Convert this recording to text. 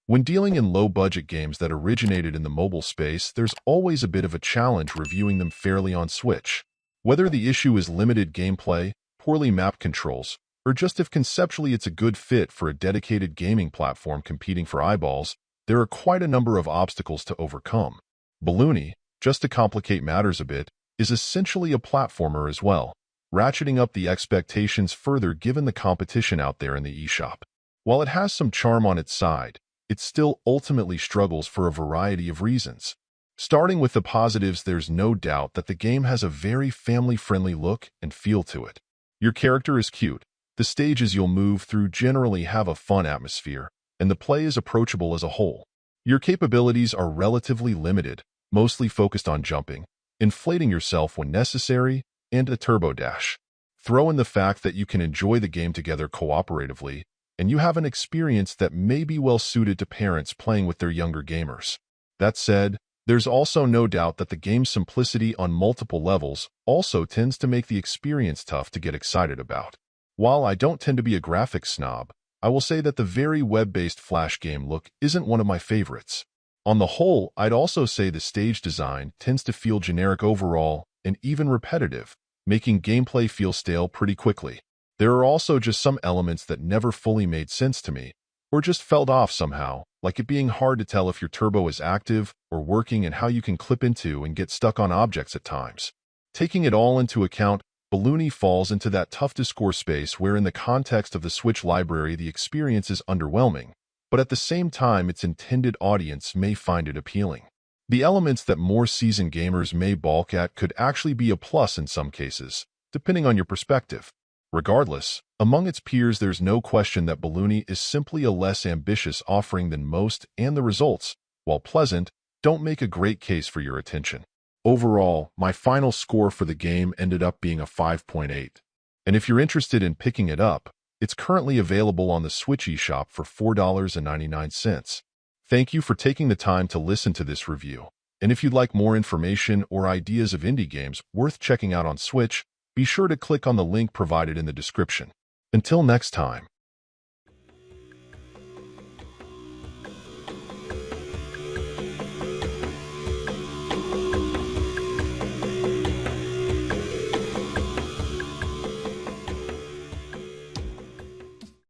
When dealing in low-budget games that originated in the mobile space, there's always a bit of a challenge reviewing them fairly on Switch. Whether the issue is limited gameplay, poorly mapped controls, or just if conceptually it's a good fit for a dedicated gaming platform competing for eyeballs, there are quite a number of obstacles to overcome. Balloony, just to complicate matters a bit, is essentially a platformer as well, ratcheting up the expectations further given the competition out there in the eShop. While it has some charm on its side, it still ultimately struggles for a variety of reasons. Starting with the positives, there's no doubt that the game has a very family-friendly look and feel to it. Your character is cute, the stages you'll move through generally have a fun atmosphere, and the play is approachable as a whole. Your capabilities are relatively limited, mostly focused on jumping, inflating yourself when necessary, and a turbo dash. Throw in the fact that you can enjoy the game together cooperatively, and you have an experience that may be well suited to parents playing with their younger gamers. That said, there's also no doubt that the game's simplicity on multiple levels also tends to make the experience tough to get excited about. While I don't tend to be a graphics snob, I will say that the very web-based Flash game look isn't one of my favorites. On the whole, I'd also say the stage design tends to feel generic overall and even repetitive, making gameplay feel stale pretty quickly. There are also just some elements that never fully made sense to me, or just felt off somehow, like it being hard to tell if your turbo is active or working and how you can clip into and get stuck on objects at times. Taking it all into account, Balloony falls into that tough-to-score space where in the context of the Switch library the experience is underwhelming, but at the same time its intended audience may find it appealing. The elements that more seasoned gamers may balk at could actually be a plus in some cases, depending on your perspective. Regardless, among its peers there's no question that Balloony is simply a less ambitious offering than most, and the results, while pleasant, don't make a great case for your attention. Overall, my final score for the game ended up being a 5.8. And if you're interested in picking it up, it's currently available on the Switch eShop for $4.99. Thank you for taking the time to listen to this review. And if you'd like more information or ideas of indie games worth checking out on Switch, be sure to click on the link provided in the description. Until next time.